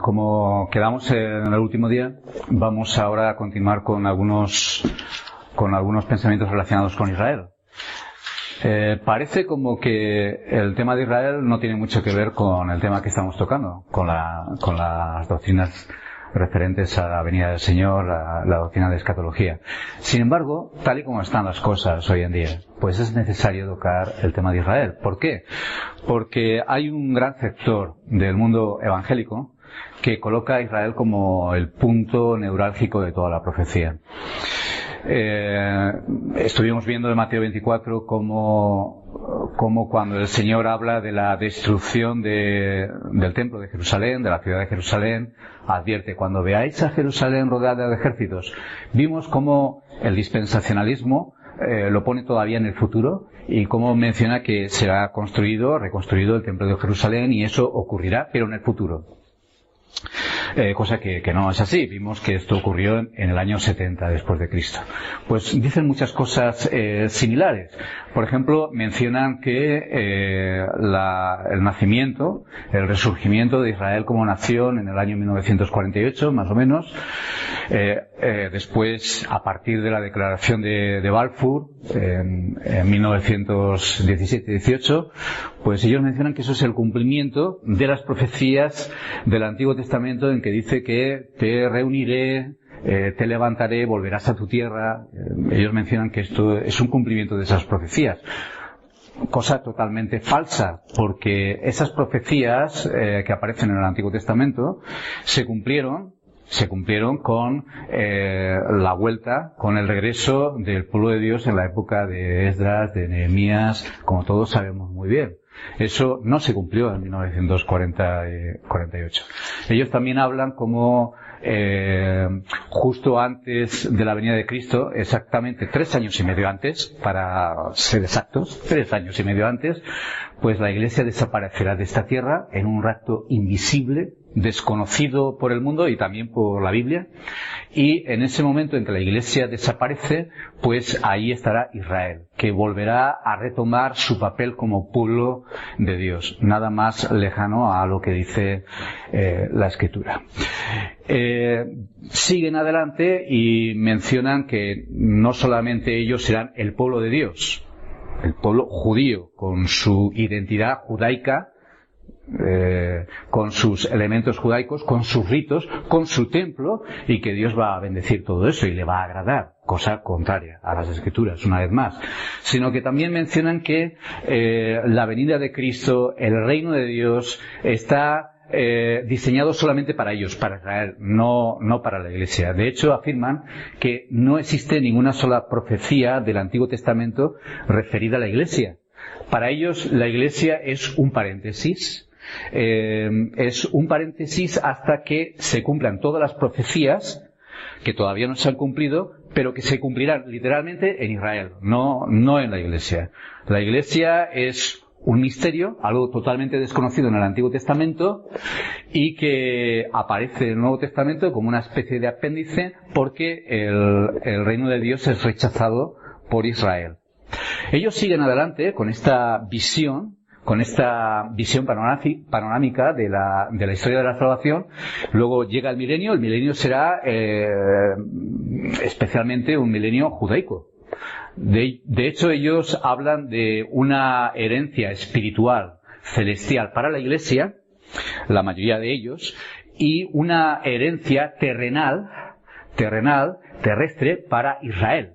como quedamos en el último día, vamos ahora a continuar con algunos pensamientos relacionados con Israel. Parece como que el tema de Israel no tiene mucho que ver con el tema que estamos tocando, con las doctrinas referentes a la venida del Señor, la doctrina de escatología. Sin embargo, tal y como están las cosas hoy en día, pues es necesario tocar el tema de Israel. ¿Por qué? Porque hay un gran sector del mundo evangélico que coloca a Israel como el punto neurálgico de toda la profecía. Estuvimos viendo en Mateo 24 cómo cuando el Señor habla de la destrucción del templo de Jerusalén, de la ciudad de Jerusalén, advierte: cuando veáis a Jerusalén rodeada de ejércitos. Vimos cómo el dispensacionalismo lo pone todavía en el futuro y cómo menciona que será reconstruido el templo de Jerusalén, y eso ocurrirá, pero en el futuro. Cosa que no es así. Vimos que esto ocurrió en el año 70 después de Cristo. Pues dicen muchas cosas similares. Por ejemplo, mencionan que el nacimiento, el resurgimiento de Israel como nación en el año 1948, más o menos. Después, a partir de la declaración de Balfour en 1917-18, pues ellos mencionan que eso es el cumplimiento de las profecías del Antiguo Testamento, en que dice que te reuniré, te levantaré, volverás a tu tierra. Ellos mencionan que esto es un cumplimiento de esas profecías. Cosa totalmente falsa, porque esas profecías que aparecen en el Antiguo Testamento se cumplieron con la vuelta, con el regreso del pueblo de Dios en la época de Esdras, de Nehemías, como todos sabemos muy bien. Eso no se cumplió en 1948. Ellos también hablan como justo antes de la venida de Cristo, exactamente 3 años y medio antes, para ser exactos, 3 años y medio antes, pues la Iglesia desaparecerá de esta tierra en un rapto invisible, desconocido por el mundo y también por la Biblia. Y en ese momento en que la Iglesia desaparece, pues ahí estará Israel, que volverá a retomar su papel como pueblo de Dios, nada más lejano a lo que dice la Escritura. Siguen adelante y mencionan que no solamente ellos serán el pueblo de Dios, el pueblo judío, con su identidad judaica, con sus elementos judaicos, con sus ritos, con su templo, y que Dios va a bendecir todo eso y le va a agradar, cosa contraria a las Escrituras, una vez más. Sino que también mencionan que la venida de Cristo, el reino de Dios, está diseñado solamente para ellos, para Israel, no para la Iglesia. De hecho, afirman que no existe ninguna sola profecía del Antiguo Testamento referida a la Iglesia. Para ellos, la Iglesia es un paréntesis. Es un paréntesis hasta que se cumplan todas las profecías que todavía no se han cumplido, pero que se cumplirán literalmente en Israel, no en la Iglesia. La Iglesia es un misterio, algo totalmente desconocido en el Antiguo Testamento, y que aparece en el Nuevo Testamento como una especie de apéndice, porque el reino de Dios es rechazado por Israel. Ellos siguen adelante con esta visión panorámica de la historia de la salvación. Luego llega el milenio será especialmente un milenio judaico. De hecho, ellos hablan de una herencia espiritual, celestial para la Iglesia, la mayoría de ellos, y una herencia terrestre para Israel.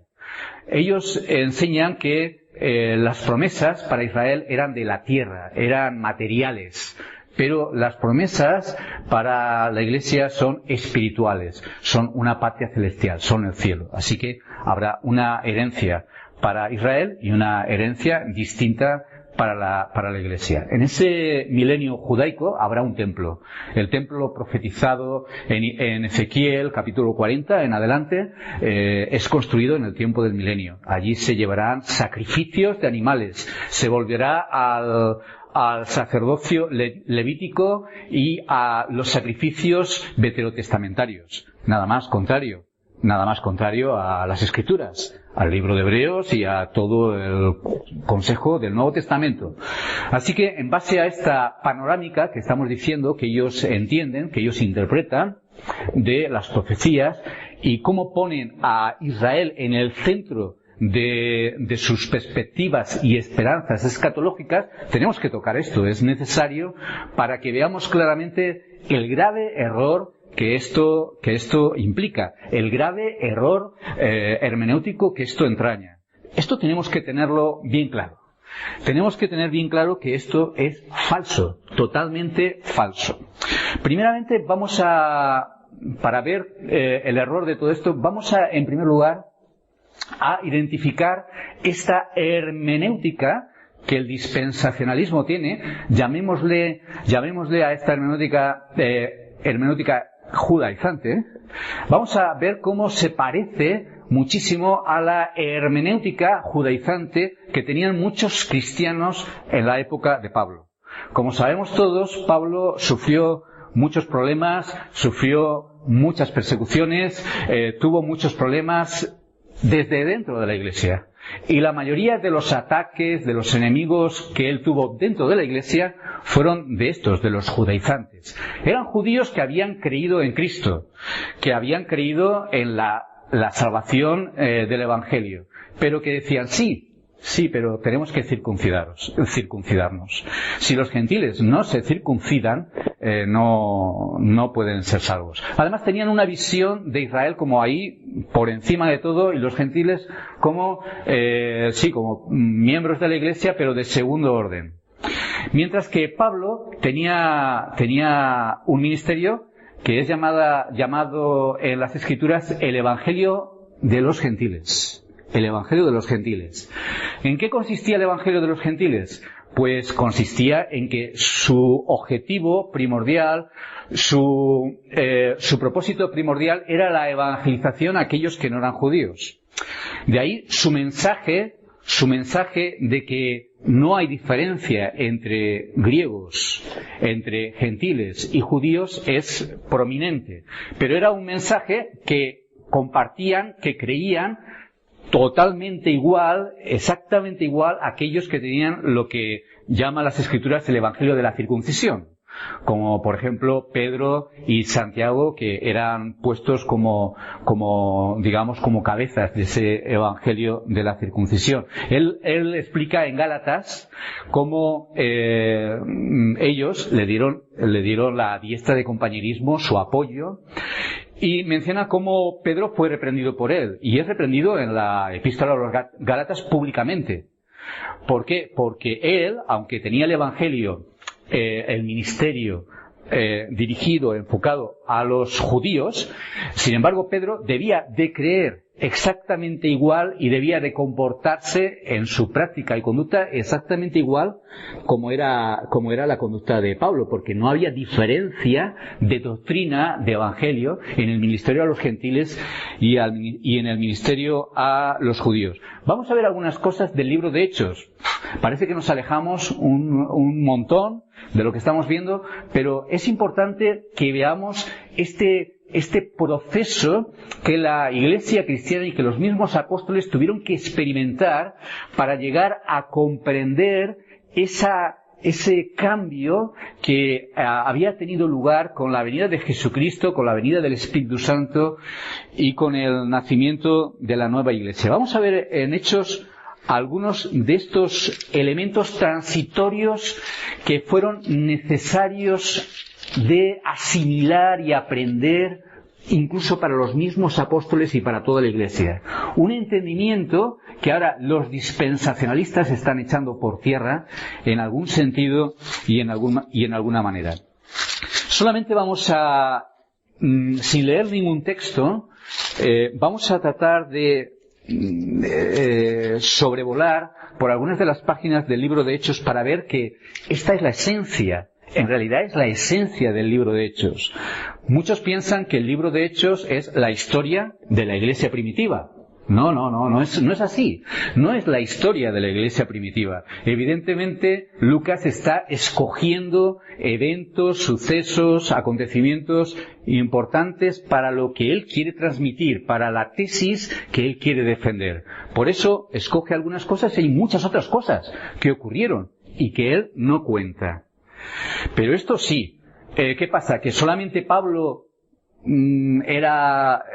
Ellos enseñan que las promesas para Israel eran de la tierra, eran materiales, pero las promesas para la Iglesia son espirituales, son una patria celestial, son el cielo. Así que habrá una herencia para Israel y una herencia distinta para la Iglesia. En ese milenio judaico habrá un templo. El templo profetizado en Ezequiel, capítulo 40 en adelante, es construido en el tiempo del milenio. Allí se llevarán sacrificios de animales. Se volverá al sacerdocio levítico y a los sacrificios veterotestamentarios. Nada más contrario. nada más contrario a las Escrituras, al libro de Hebreos y a todo el consejo del Nuevo Testamento. Así que, en base a esta panorámica que estamos diciendo, que ellos entienden, que ellos interpretan de las profecías y cómo ponen a Israel en el centro de sus perspectivas y esperanzas escatológicas, tenemos que tocar esto. Es necesario para que veamos claramente el grave error que esto implica, el grave error hermenéutico que esto entraña. Esto tenemos que tenerlo bien claro. Tenemos que tener bien claro que esto es falso, totalmente falso. Primeramente para ver el error de todo esto, vamos a, en primer lugar, a identificar esta hermenéutica que el dispensacionalismo tiene. Llamémosle a esta hermenéutica judaizante. Vamos a ver cómo se parece muchísimo a la hermenéutica judaizante que tenían muchos cristianos en la época de Pablo. Como sabemos todos, Pablo sufrió muchos problemas, sufrió muchas persecuciones, tuvo muchos problemas desde dentro de la Iglesia. Y la mayoría de los ataques, de los enemigos que él tuvo dentro de la Iglesia, fueron de los judaizantes. Eran judíos que habían creído en Cristo, que habían creído en la salvación del Evangelio, pero que decían, sí, pero tenemos que circuncidarnos. Si los gentiles no se circuncidan, no pueden ser salvos. Además tenían una visión de Israel como ahí, por encima de todo, y los gentiles como miembros de la Iglesia, pero de segundo orden. Mientras que Pablo tenía un ministerio que es llamado en las Escrituras el Evangelio de los Gentiles. El Evangelio de los Gentiles. ¿En qué consistía el Evangelio de los Gentiles? Pues consistía en que su objetivo primordial, su propósito primordial era la evangelización a aquellos que no eran judíos. De ahí su mensaje de que no hay diferencia entre griegos, entre gentiles y judíos es prominente. Pero era un mensaje que compartían, que creían totalmente igual, exactamente igual a aquellos que tenían lo que llaman las Escrituras el Evangelio de la circuncisión, como por ejemplo Pedro y Santiago, que eran puestos como cabezas de ese Evangelio de la circuncisión. Él explica en Gálatas cómo ellos le dieron la diestra de compañerismo, su apoyo. Y menciona cómo Pedro fue reprendido por él, y es reprendido en la Epístola a los Gálatas públicamente. ¿Por qué? Porque él, aunque tenía el Evangelio, el ministerio dirigido, enfocado a los judíos, sin embargo Pedro debía de creer exactamente igual y debía de comportarse en su práctica y conducta exactamente igual como era la conducta de Pablo, porque no había diferencia de doctrina, de evangelio en el ministerio a los gentiles y en el ministerio a los judíos. Vamos a ver algunas cosas del libro de Hechos. Parece que nos alejamos un montón de lo que estamos viendo, pero es importante que veamos este proceso que la Iglesia cristiana y que los mismos apóstoles tuvieron que experimentar para llegar a comprender ese cambio que había tenido lugar con la venida de Jesucristo, con la venida del Espíritu Santo y con el nacimiento de la nueva Iglesia. Vamos a ver en Hechos algunos de estos elementos transitorios que fueron necesarios de asimilar y aprender incluso para los mismos apóstoles y para toda la Iglesia. Un entendimiento que ahora los dispensacionalistas están echando por tierra en algún sentido y en alguna manera. Solamente vamos a, sin leer ningún texto, vamos a tratar de sobrevolar por algunas de las páginas del libro de Hechos para ver que esta es la esencia. En realidad es la esencia del libro de Hechos. Muchos piensan que el libro de Hechos es la historia de la iglesia primitiva. No es así. No es la historia de la iglesia primitiva. Evidentemente, Lucas está escogiendo eventos, sucesos, acontecimientos importantes para lo que él quiere transmitir, para la tesis que él quiere defender. Por eso escoge algunas cosas y hay muchas otras cosas que ocurrieron y que él no cuenta. Pero esto sí. ¿Qué pasa? ¿Que solamente Pablo era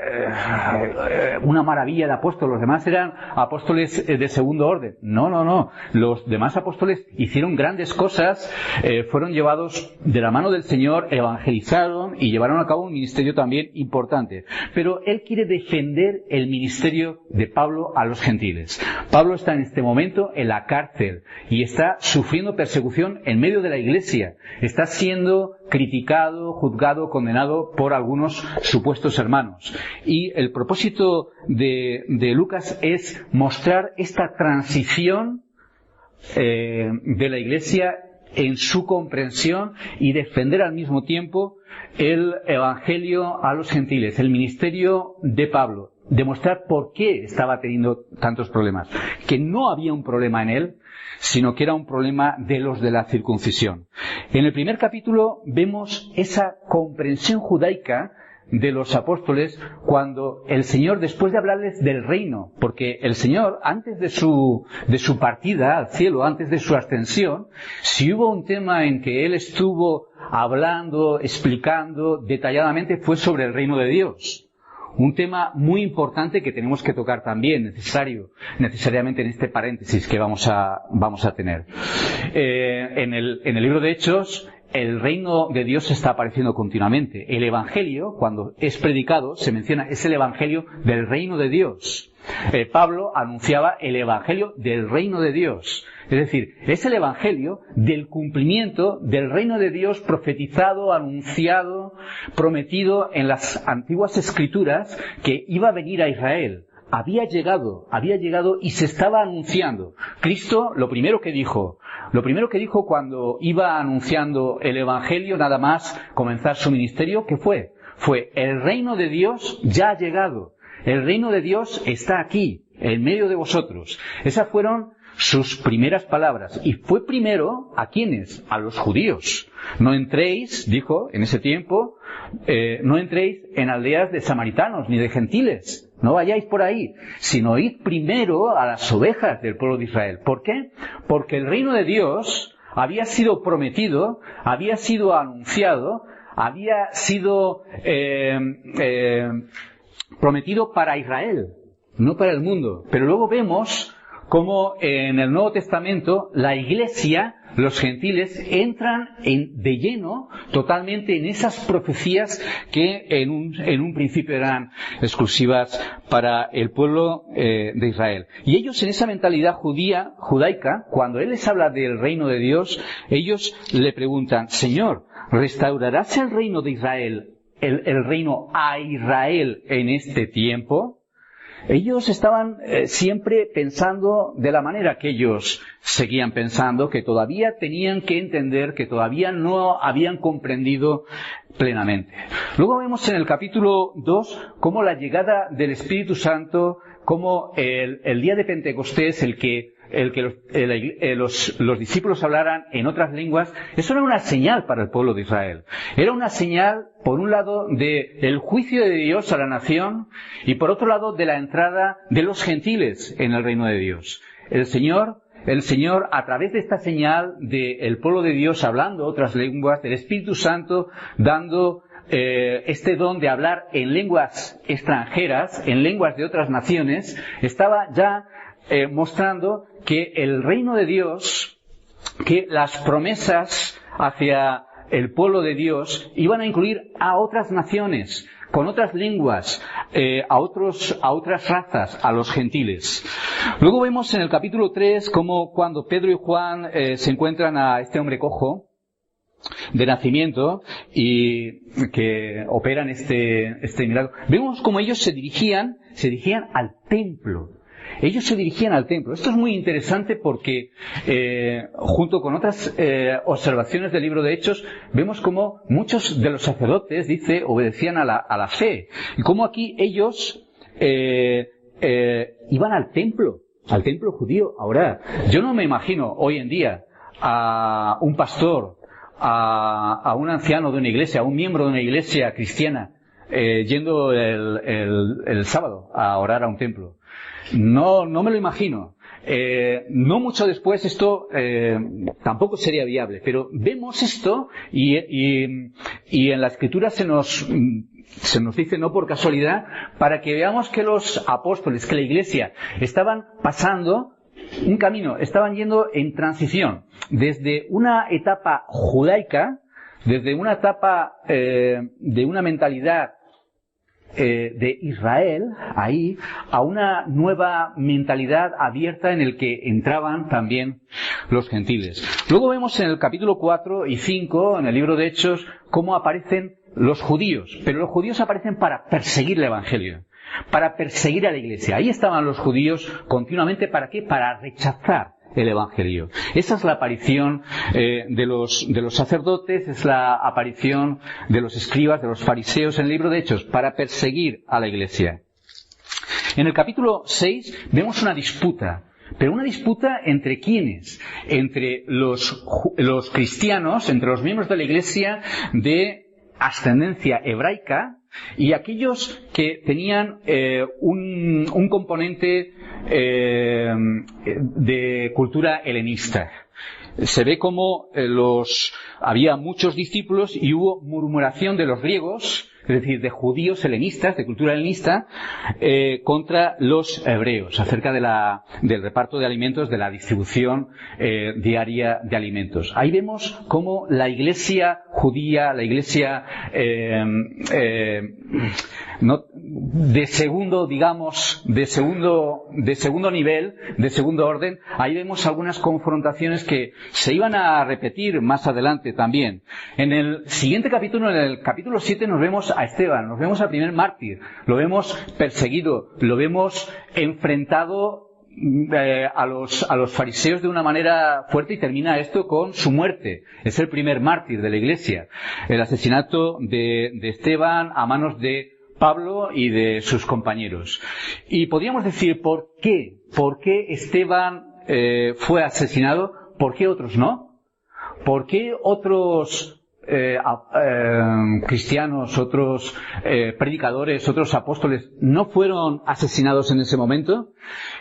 una maravilla de apóstol, los demás eran apóstoles de segundo orden? No. Los demás apóstoles hicieron grandes cosas, fueron llevados de la mano del Señor, evangelizaron y llevaron a cabo un ministerio también importante. Pero él quiere defender el ministerio de Pablo a los gentiles. Pablo está en este momento en la cárcel y está sufriendo persecución en medio de la iglesia. Está siendo criticado, juzgado, condenado por algunos supuestos hermanos. Y el propósito de Lucas es mostrar esta transición de la iglesia en su comprensión y defender al mismo tiempo el evangelio a los gentiles, el ministerio de Pablo. Demostrar por qué estaba teniendo tantos problemas. Que no había un problema en él, sino que era un problema de los de la circuncisión. En el primer capítulo vemos esa comprensión judaica de los apóstoles cuando el Señor, después de hablarles del reino, porque el Señor, antes de su partida al cielo, antes de su ascensión, si hubo un tema en que Él estuvo hablando, explicando detalladamente, fue sobre el reino de Dios. Un tema muy importante que tenemos que tocar también, necesariamente en este paréntesis que vamos a tener. En el libro de Hechos, el reino de Dios está apareciendo continuamente. El Evangelio, cuando es predicado, se menciona, es el Evangelio del reino de Dios. Pablo anunciaba el Evangelio del reino de Dios. Es decir, es el Evangelio del cumplimiento del reino de Dios profetizado, anunciado, prometido en las antiguas Escrituras, que iba a venir a Israel. Había llegado y se estaba anunciando. Cristo, lo primero que dijo cuando iba anunciando el Evangelio, nada más comenzar su ministerio, ¿qué fue? Fue: el reino de Dios ya ha llegado. El reino de Dios está aquí, en medio de vosotros. Esas fueron sus primeras palabras. Y fue primero ¿a quiénes? A los judíos. No entréis, dijo en ese tiempo, no entréis en aldeas de samaritanos ni de gentiles. No vayáis por ahí, sino id primero a las ovejas del pueblo de Israel. ¿Por qué? Porque el reino de Dios había sido prometido, había sido anunciado, había sido prometido para Israel, no para el mundo. Pero luego vemos cómo en el Nuevo Testamento la Iglesia, los gentiles, entran de lleno totalmente en esas profecías que en un principio eran exclusivas para el pueblo de Israel. Y ellos, en esa mentalidad judaica, cuando Él les habla del reino de Dios, ellos le preguntan: Señor, ¿restaurarás el reino de Israel, el reino a Israel en este tiempo? Ellos estaban siempre pensando de la manera que ellos seguían pensando, que todavía tenían que entender, que todavía no habían comprendido plenamente. Luego vemos en el capítulo 2 cómo la llegada del Espíritu Santo, cómo el día de Pentecostés, el que los discípulos hablaran en otras lenguas, eso era una señal para el pueblo de Israel. Era una señal, por un lado, del juicio de Dios a la nación, y por otro lado, de la entrada de los gentiles en el reino de Dios. El Señor, a través de esta señal del pueblo de Dios hablando otras lenguas, del Espíritu Santo dando este don de hablar en lenguas extranjeras, en lenguas de otras naciones, estaba ya mostrando que el reino de Dios, que las promesas hacia el pueblo de Dios iban a incluir a otras naciones, con otras lenguas, a otras razas, a los gentiles. Luego vemos en el capítulo 3 cómo cuando Pedro y Juan se encuentran a este hombre cojo de nacimiento y que operan este milagro, vemos cómo ellos se dirigían al templo. Ellos se dirigían al templo. Esto es muy interesante porque, junto con otras observaciones del libro de Hechos, vemos cómo muchos de los sacerdotes, obedecían a la fe. Y cómo aquí ellos iban al templo judío a orar. Yo no me imagino hoy en día a un pastor, a un anciano de una iglesia, a un miembro de una iglesia cristiana, yendo el sábado a orar a un templo. No me lo imagino. No mucho después esto tampoco sería viable, pero vemos esto y en la Escritura se nos dice, no por casualidad, para que veamos que los apóstoles, que la Iglesia, estaban pasando un camino, estaban yendo en transición desde una etapa judaica, desde una etapa de una mentalidad de Israel, ahí, a una nueva mentalidad abierta en el que entraban también los gentiles. Luego vemos en el capítulo 4 y 5, en el libro de Hechos, cómo aparecen los judíos, pero los judíos aparecen para perseguir el Evangelio, para perseguir a la Iglesia. Ahí estaban los judíos continuamente, ¿para qué? Para rechazar el Evangelio. Esa es la aparición de los sacerdotes, es la aparición de los escribas, de los fariseos en el libro de Hechos, para perseguir a la Iglesia. En el capítulo 6 vemos una disputa, pero una disputa entre ¿quiénes? Entre los cristianos, entre los miembros de la Iglesia de ascendencia hebraica y aquellos que tenían un componente de cultura helenista. Se ve como había muchos discípulos y hubo murmuración de los griegos, es decir, de judíos helenistas, de cultura helenista, contra los hebreos, acerca del reparto de alimentos, de la distribución diaria de alimentos. Ahí vemos cómo la iglesia judía, la iglesia de segundo nivel, de segundo orden, ahí vemos algunas confrontaciones que se iban a repetir más adelante también. En el siguiente capítulo, en el capítulo 7, nos vemos a Esteban, nos vemos al primer mártir, lo vemos perseguido, lo vemos enfrentado a los fariseos de una manera fuerte, y termina esto con su muerte. Es el primer mártir de la Iglesia, el asesinato de Esteban a manos de Pablo y de sus compañeros. Y podríamos decir, ¿por qué Esteban fue asesinado? ¿Por qué otros no? ¿Por qué otros cristianos, otros predicadores, otros apóstoles no fueron asesinados en ese momento?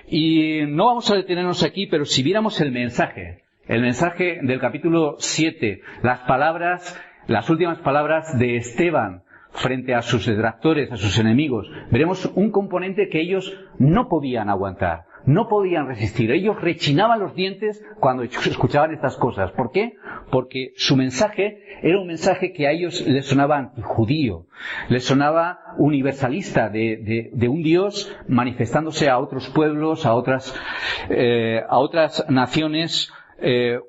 Y no vamos a detenernos aquí, pero si viéramos el mensaje del capítulo 7, las últimas palabras de Esteban frente a sus detractores, a sus enemigos, veremos un componente que ellos no podían aguantar, no podían resistir. Ellos rechinaban los dientes cuando escuchaban estas cosas. ¿Por qué? Porque su mensaje era un mensaje que a ellos les sonaba antijudío, les sonaba universalista, de un Dios manifestándose a otros pueblos, a otras naciones,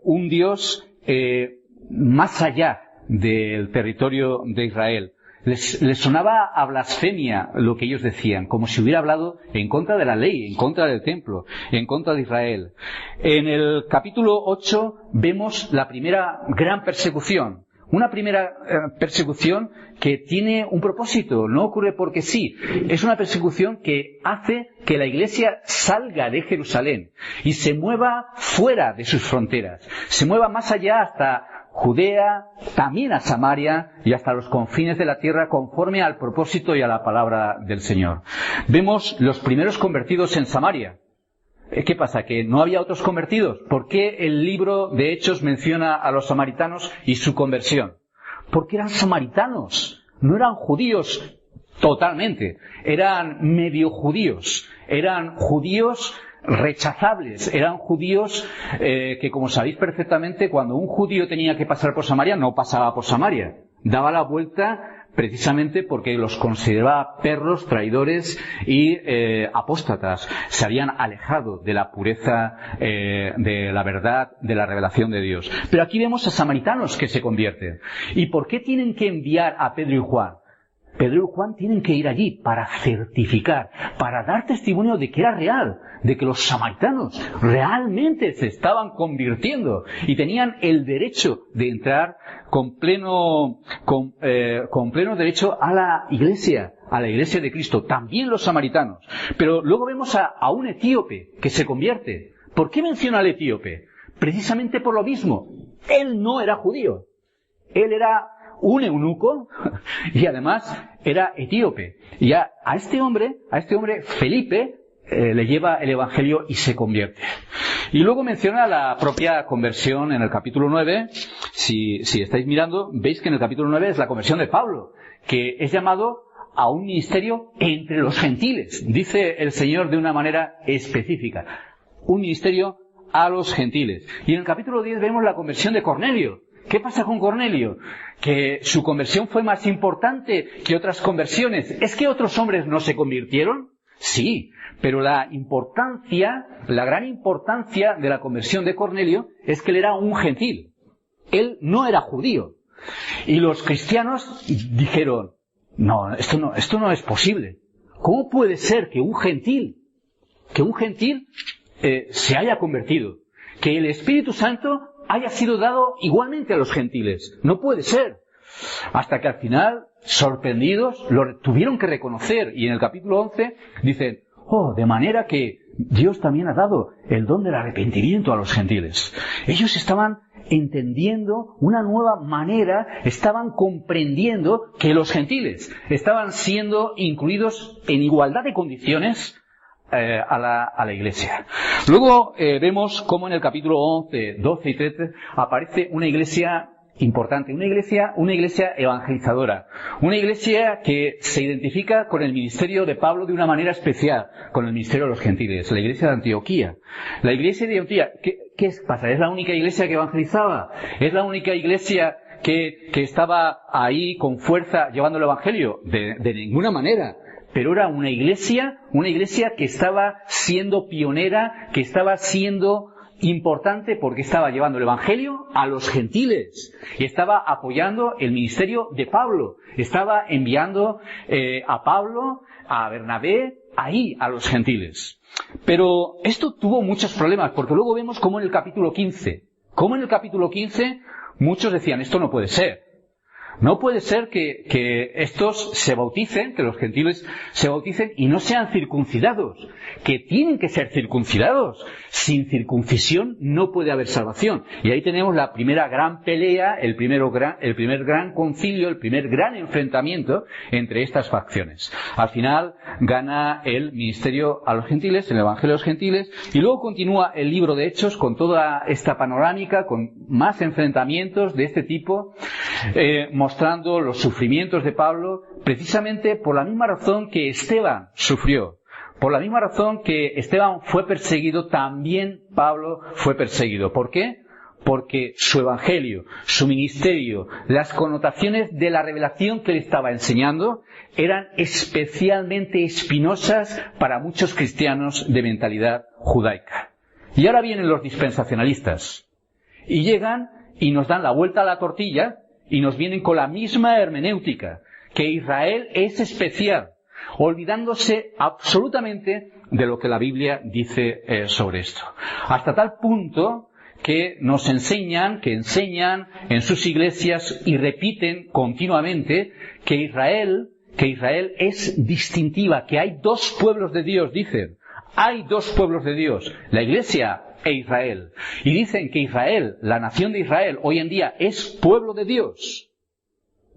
un Dios más allá del territorio de Israel. Les sonaba a blasfemia lo que ellos decían, como si hubiera hablado en contra de la ley, en contra del templo, en contra de Israel. En el capítulo 8 vemos la primera gran persecución. Una primera persecución que tiene un propósito, no ocurre porque sí. Es una persecución que hace que la Iglesia salga de Jerusalén y se mueva fuera de sus fronteras, se mueva más allá hasta Judea, también a Samaria y hasta los confines de la tierra, conforme al propósito y a la palabra del Señor. Vemos los primeros convertidos en Samaria. ¿Qué pasa? ¿Que no había otros convertidos? ¿Por qué el libro de Hechos menciona a los samaritanos y su conversión? Porque eran samaritanos, no eran judíos totalmente, eran medio judíos, eran judíos rechazables, eran judíos que, como sabéis perfectamente, cuando un judío tenía que pasar por Samaria, no pasaba por Samaria, daba la vuelta precisamente porque los consideraba perros, traidores y apóstatas. Se habían alejado de la pureza, de la verdad, de la revelación de Dios. Pero aquí vemos a samaritanos que se convierten. ¿Y por qué tienen que enviar a Pedro y Juan? Pedro y Juan tienen que ir allí para certificar, para dar testimonio de que era real, de que los samaritanos realmente se estaban convirtiendo y tenían el derecho de entrar con pleno derecho a la iglesia de Cristo, también los samaritanos. Pero luego vemos a un etíope que se convierte. ¿Por qué menciona al etíope? Precisamente por lo mismo. Él no era judío. Él era un eunuco y además era etíope. Y a este hombre Felipe, le lleva el evangelio y se convierte. Y luego menciona la propia conversión en el capítulo 9. Si estáis mirando, veis que en el capítulo 9 es la conversión de Pablo, que es llamado a un ministerio entre los gentiles. Dice el Señor de una manera específica. Un ministerio a los gentiles. Y en el capítulo 10 vemos la conversión de Cornelio. ¿Qué pasa con Cornelio? Que su conversión fue más importante que otras conversiones. ¿Es que otros hombres no se convirtieron? Sí, pero la gran importancia de la conversión de Cornelio es que él era un gentil. Él no era judío. Y los cristianos dijeron, no, esto no es posible. ¿Cómo puede ser que un gentil se haya convertido? Que el Espíritu Santo haya sido dado igualmente a los gentiles. No puede ser. Hasta que al final, sorprendidos, lo tuvieron que reconocer. Y en el capítulo 11 dicen, de manera que Dios también ha dado el don del arrepentimiento a los gentiles. Ellos estaban entendiendo una nueva manera, estaban comprendiendo que los gentiles estaban siendo incluidos en igualdad de condiciones a la iglesia. Luego vemos cómo en el capítulo 11, 12 y 13 aparece una iglesia importante, una iglesia evangelizadora, una iglesia que se identifica con el ministerio de Pablo de una manera especial, con el ministerio de los gentiles, la iglesia de Antioquía. La iglesia de Antioquía, ¿qué pasa? ¿Es la única iglesia que evangelizaba? ¿Es la única iglesia que estaba ahí con fuerza llevando el evangelio? De ninguna manera. Pero era una iglesia que estaba siendo pionera, que estaba siendo importante porque estaba llevando el evangelio a los gentiles y estaba apoyando el ministerio de Pablo. Estaba enviando a Pablo, a Bernabé, ahí a los gentiles. Pero esto tuvo muchos problemas porque luego vemos cómo en el capítulo 15, muchos decían, esto no puede ser. No puede ser que estos se bauticen, que los gentiles se bauticen y no sean circuncidados, que tienen que ser circuncidados. Sin circuncisión no puede haber salvación. Y ahí tenemos la primera gran pelea, el primer gran concilio, el primer gran enfrentamiento entre estas facciones. Al final gana el ministerio a los gentiles, el evangelio a los gentiles, y luego continúa el libro de Hechos con toda esta panorámica, con más enfrentamientos de este tipo, mostrando los sufrimientos de Pablo, precisamente por la misma razón que Esteban sufrió. Por la misma razón que Esteban fue perseguido, también Pablo fue perseguido. ¿Por qué? Porque su evangelio, su ministerio, las connotaciones de la revelación que le estaba enseñando eran especialmente espinosas para muchos cristianos de mentalidad judaica. Y ahora vienen los dispensacionalistas y llegan y nos dan la vuelta a la tortilla y nos vienen con la misma hermenéutica, que Israel es especial, olvidándose absolutamente de lo que la Biblia dice sobre esto. Hasta tal punto que nos enseñan en sus iglesias y repiten continuamente que Israel es distintiva, que hay dos pueblos de Dios, dicen. Hay dos pueblos de Dios, la iglesia e Israel. Y dicen que Israel, la nación de Israel, hoy en día es pueblo de Dios.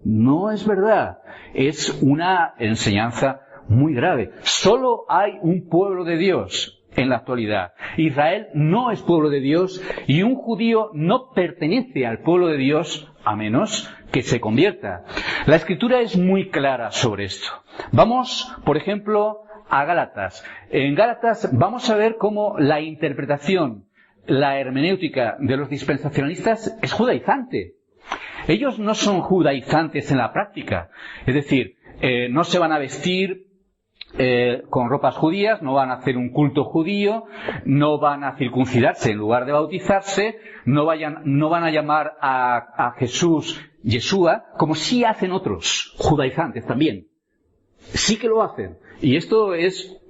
No es verdad. Es una enseñanza muy grave. Solo hay un pueblo de Dios en la actualidad. Israel no es pueblo de Dios y un judío no pertenece al pueblo de Dios a menos que se convierta. La Escritura es muy clara sobre esto. Vamos, por ejemplo, a Gálatas. En Gálatas vamos a ver cómo la interpretación, la hermenéutica de los dispensacionalistas es judaizante. Ellos no son judaizantes en la práctica. Es decir, no se van a vestir con ropas judías, no van a hacer un culto judío, no van a circuncidarse en lugar de bautizarse, no van a llamar a Jesús Yeshua, como sí hacen otros judaizantes también. sí que lo hacen. Y esto es,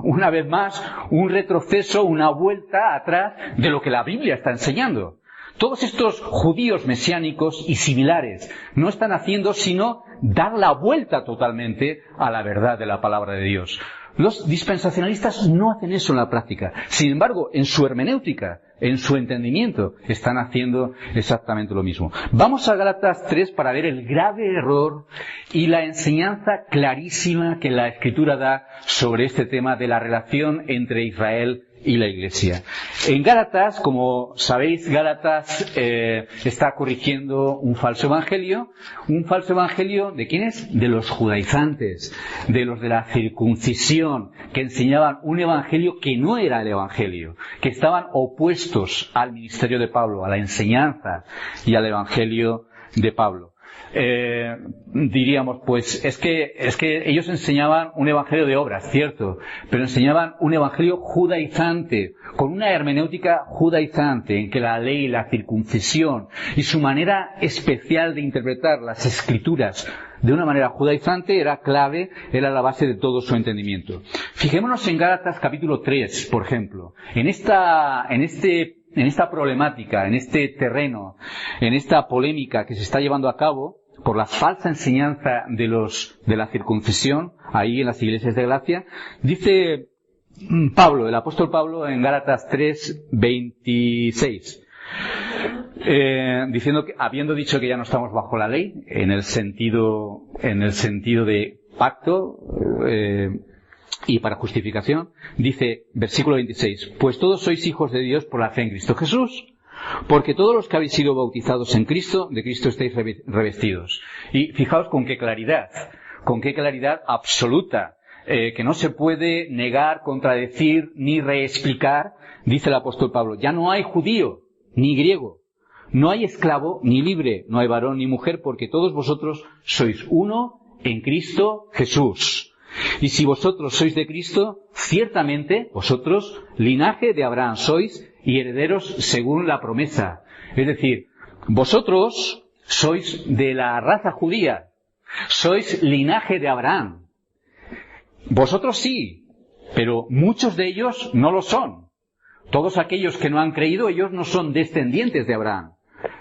una vez más, un retroceso, una vuelta atrás de lo que la Biblia está enseñando. Todos estos judíos mesiánicos y similares no están haciendo sino dar la vuelta totalmente a la verdad de la palabra de Dios. Los dispensacionalistas no hacen eso en la práctica. Sin embargo, en su hermenéutica, en su entendimiento, están haciendo exactamente lo mismo. Vamos a Gálatas 3 para ver el grave error y la enseñanza clarísima que la Escritura da sobre este tema de la relación entre Israel y la Iglesia. En Gálatas, como sabéis, Gálatas está corrigiendo un falso evangelio. ¿Un falso evangelio de quiénes? De los judaizantes, de los de la circuncisión, que enseñaban un evangelio que no era el evangelio, que estaban opuestos al ministerio de Pablo, a la enseñanza y al evangelio de Pablo. Diríamos, pues es que ellos enseñaban un evangelio de obras, cierto, pero enseñaban un evangelio judaizante, con una hermenéutica judaizante, en que la ley, la circuncisión y su manera especial de interpretar las escrituras de una manera judaizante era clave, era la base de todo su entendimiento. Fijémonos en Gálatas capítulo 3, por ejemplo. En esta problemática, en este terreno, en esta polémica que se está llevando a cabo por la falsa enseñanza de la circuncisión, ahí en las iglesias de Galacia, dice Pablo, el apóstol Pablo, en Gálatas 3, 26, diciendo que, habiendo dicho que ya no estamos bajo la ley, en el sentido de pacto, y para justificación, dice, versículo 26, pues todos sois hijos de Dios por la fe en Cristo Jesús, porque todos los que habéis sido bautizados en Cristo, de Cristo estáis revestidos. Y fijaos con qué claridad absoluta, que no se puede negar, contradecir, ni reexplicar, dice el apóstol Pablo, ya no hay judío, ni griego, no hay esclavo, ni libre, no hay varón, ni mujer, porque todos vosotros sois uno en Cristo Jesús. Y si vosotros sois de Cristo, ciertamente vosotros, linaje de Abraham sois y herederos según la promesa. Es decir, vosotros sois de la raza judía, sois linaje de Abraham. Vosotros sí, pero muchos de ellos no lo son. Todos aquellos que no han creído, ellos no son descendientes de Abraham,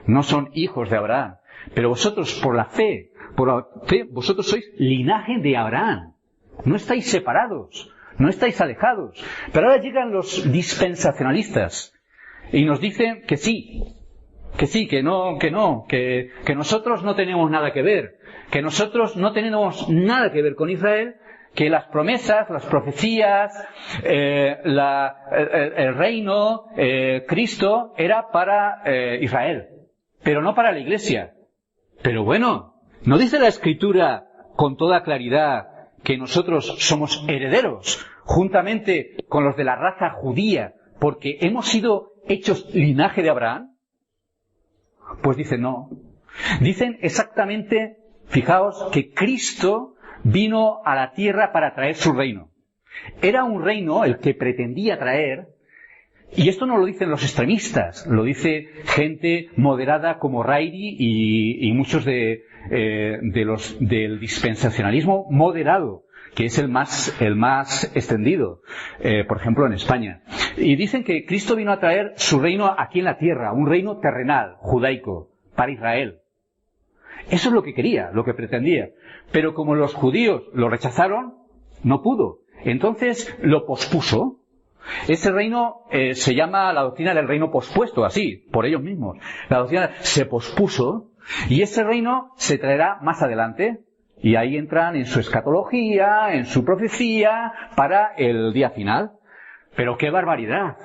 no son hijos de Abraham. Pero vosotros, por la fe, vosotros sois linaje de Abraham. No estáis separados, no estáis alejados. Pero ahora llegan los dispensacionalistas y nos dicen que sí, que nosotros no tenemos nada que ver, que nosotros no tenemos nada que ver con Israel, que las promesas, las profecías, el reino, Cristo era para Israel, pero no para la Iglesia. Pero bueno, ¿no dice la Escritura con toda claridad que nosotros somos herederos, juntamente con los de la raza judía, porque hemos sido hechos linaje de Abraham? Pues dicen no. Dicen exactamente, fijaos, que Cristo vino a la tierra para traer su reino. Era un reino el que pretendía traer, y esto no lo dicen los extremistas, lo dice gente moderada como Rairi y muchos del dispensacionalismo moderado, que es el más extendido, por ejemplo en España. Y dicen que Cristo vino a traer su reino aquí en la tierra, un reino terrenal, judaico, para Israel. Eso es lo que quería, lo que pretendía. Pero como los judíos lo rechazaron, no pudo. Entonces lo pospuso. Ese reino se llama la doctrina del reino pospuesto, así, por ellos mismos. La doctrina se pospuso y ese reino se traerá más adelante. Y ahí entran en su escatología, en su profecía, para el día final. Pero ¡qué barbaridad!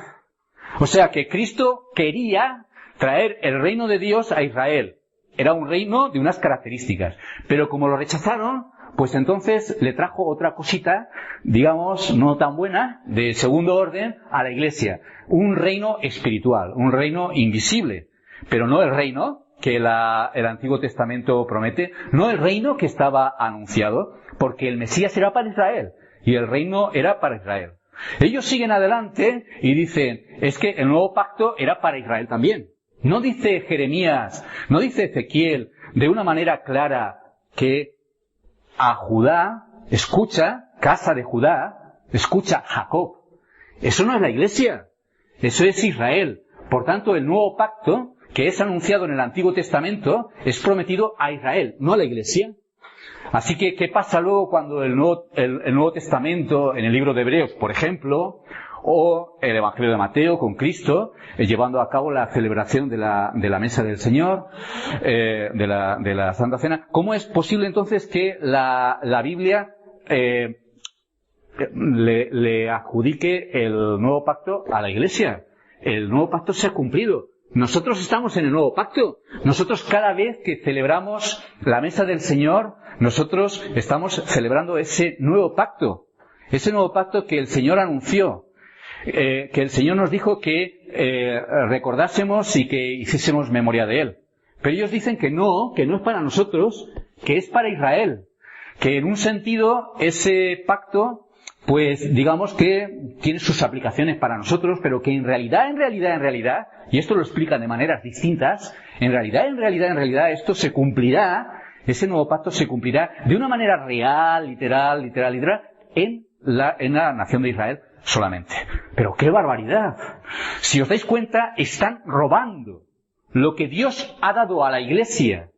O sea que Cristo quería traer el reino de Dios a Israel. Era un reino de unas características. Pero como lo rechazaron, pues entonces le trajo otra cosita, digamos, no tan buena, de segundo orden, a la Iglesia. Un reino espiritual, un reino invisible. Pero no el reino que el Antiguo Testamento promete, no el reino que estaba anunciado, porque el Mesías era para Israel, y el reino era para Israel. Ellos siguen adelante y dicen, es que el nuevo pacto era para Israel también. No dice Jeremías, no dice Ezequiel, de una manera clara, que a Judá escucha, casa de Judá, escucha, Jacob. Eso no es la Iglesia, eso es Israel. Por tanto, el nuevo pacto que es anunciado en el Antiguo Testamento es prometido a Israel, no a la Iglesia. Así que, ¿qué pasa luego cuando el Nuevo Testamento, en el libro de Hebreos, por ejemplo, o el Evangelio de Mateo con Cristo, llevando a cabo la celebración de la mesa del Señor, de la Santa Cena? ¿Cómo es posible entonces que la Biblia le adjudique el nuevo pacto a la Iglesia? El nuevo pacto se ha cumplido. Nosotros estamos en el nuevo pacto. Nosotros cada vez que celebramos la mesa del Señor, nosotros estamos celebrando ese nuevo pacto. Ese nuevo pacto que el Señor anunció. Que el Señor nos dijo que recordásemos y que hiciésemos memoria de Él. Pero ellos dicen que no es para nosotros, que es para Israel. Que en un sentido ese pacto, pues digamos que tiene sus aplicaciones para nosotros, pero que en realidad, y esto lo explican de maneras distintas, en realidad esto se cumplirá, ese nuevo pacto se cumplirá de una manera real, literal, en la nación de Israel solamente. Pero ¡qué barbaridad! Si os dais cuenta, están robando lo que Dios ha dado a la Iglesia,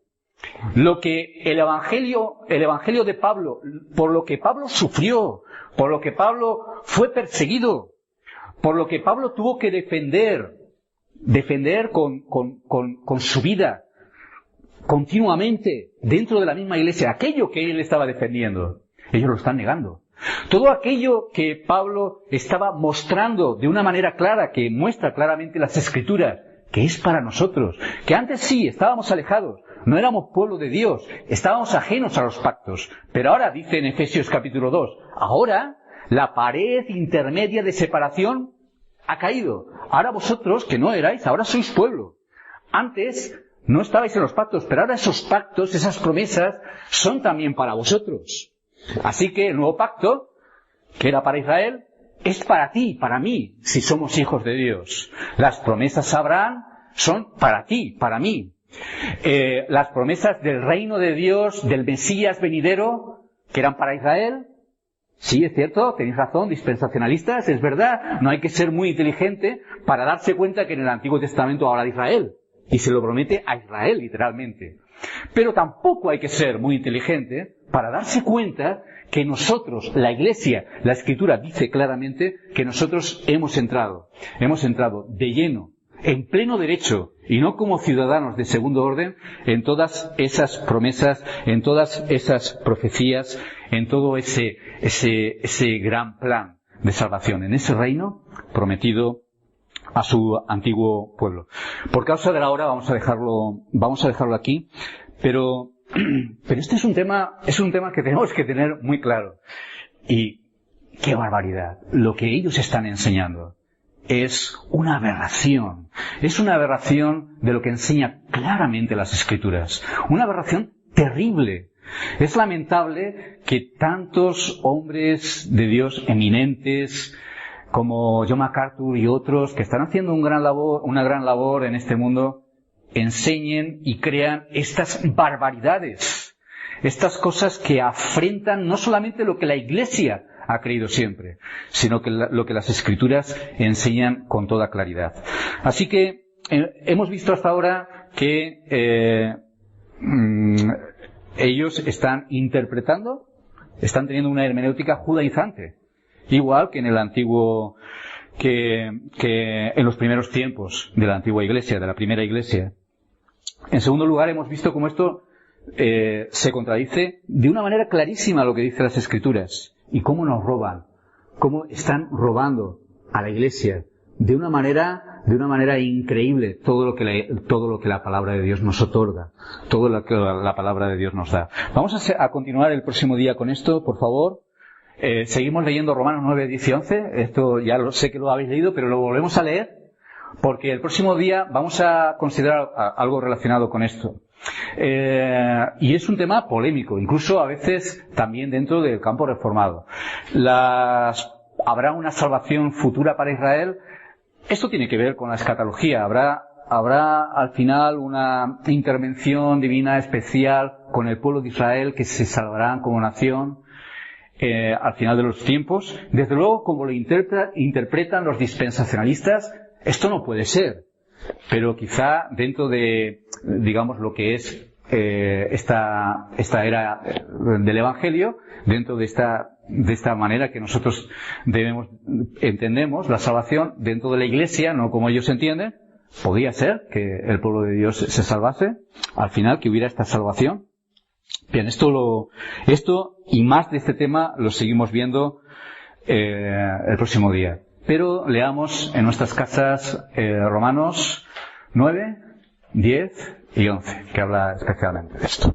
lo que el Evangelio de Pablo, por lo que Pablo sufrió, por lo que Pablo fue perseguido, por lo que Pablo tuvo que defender con su vida, continuamente, dentro de la misma Iglesia, aquello que él estaba defendiendo, ellos lo están negando. Todo aquello que Pablo estaba mostrando de una manera clara, que muestra claramente las Escrituras, que es para nosotros, que antes sí estábamos alejados, no éramos pueblo de Dios, estábamos ajenos a los pactos, pero ahora, dice en Efesios capítulo 2, ahora la pared intermedia de separación ha caído. Ahora vosotros, que no erais, ahora sois pueblo. Antes no estabais en los pactos, pero ahora esos pactos, esas promesas, son también para vosotros. Así que el nuevo pacto, que era para Israel, es para ti, para mí, si somos hijos de Dios. Las promesas a Abraham son para ti, para mí. Las promesas del reino de Dios, del Mesías venidero, que eran para Israel, sí, es cierto, tenéis razón, dispensacionalistas, es verdad, no hay que ser muy inteligente para darse cuenta que en el Antiguo Testamento habla de Israel, y se lo promete a Israel, literalmente. Pero tampoco hay que ser muy inteligente para darse cuenta que nosotros, la Iglesia, la Escritura dice claramente que nosotros hemos entrado de lleno, en pleno derecho, y no como ciudadanos de segundo orden, en todas esas promesas, en todas esas profecías, en todo ese gran plan de salvación, en ese reino prometido a su antiguo pueblo. Por causa de la hora vamos a dejarlo aquí, pero este es un tema que tenemos que tener muy claro. Y qué barbaridad, lo que ellos están enseñando es una aberración. Es una aberración de lo que enseña claramente las Escrituras. Una aberración terrible. Es lamentable que tantos hombres de Dios eminentes, como John MacArthur y otros, que están haciendo una gran labor en este mundo, enseñen y crean estas barbaridades. Estas cosas que afrentan no solamente lo que la Iglesia ha creído siempre, sino que lo que las Escrituras enseñan con toda claridad. Así que hemos visto hasta ahora que ellos están interpretando, están teniendo una hermenéutica judaizante, igual que en el antiguo, que en los primeros tiempos de la antigua Iglesia, de la primera Iglesia. En segundo lugar, hemos visto cómo esto se contradice de una manera clarísima a lo que dicen las Escrituras. Y cómo nos roban, cómo están robando a la Iglesia de una manera increíble todo lo que la palabra de Dios nos otorga, todo lo que la palabra de Dios nos da. Vamos a continuar el próximo día con esto, por favor. Seguimos leyendo Romanos 9, 10 y 11. Esto ya sé que lo habéis leído, pero lo volvemos a leer porque el próximo día vamos a considerar algo relacionado con esto. Y es un tema polémico, incluso a veces también dentro del campo reformado. ¿Habrá una salvación futura para Israel? Esto tiene que ver con la escatología. Habrá al final una intervención divina especial con el pueblo de Israel que se salvarán como nación. al final de los tiempos. Desde luego, como lo interpretan los dispensacionalistas, esto no puede ser. Pero quizá dentro de, digamos, lo que es esta era del Evangelio, dentro de esta manera que nosotros entendemos la salvación dentro de la Iglesia, no como ellos entienden, podía ser que el pueblo de Dios se salvase, al final que hubiera esta salvación. Bien, esto y más de este tema lo seguimos viendo el próximo día. Pero leamos en nuestras casas Romanos 9, 10 y 11, que habla especialmente de esto.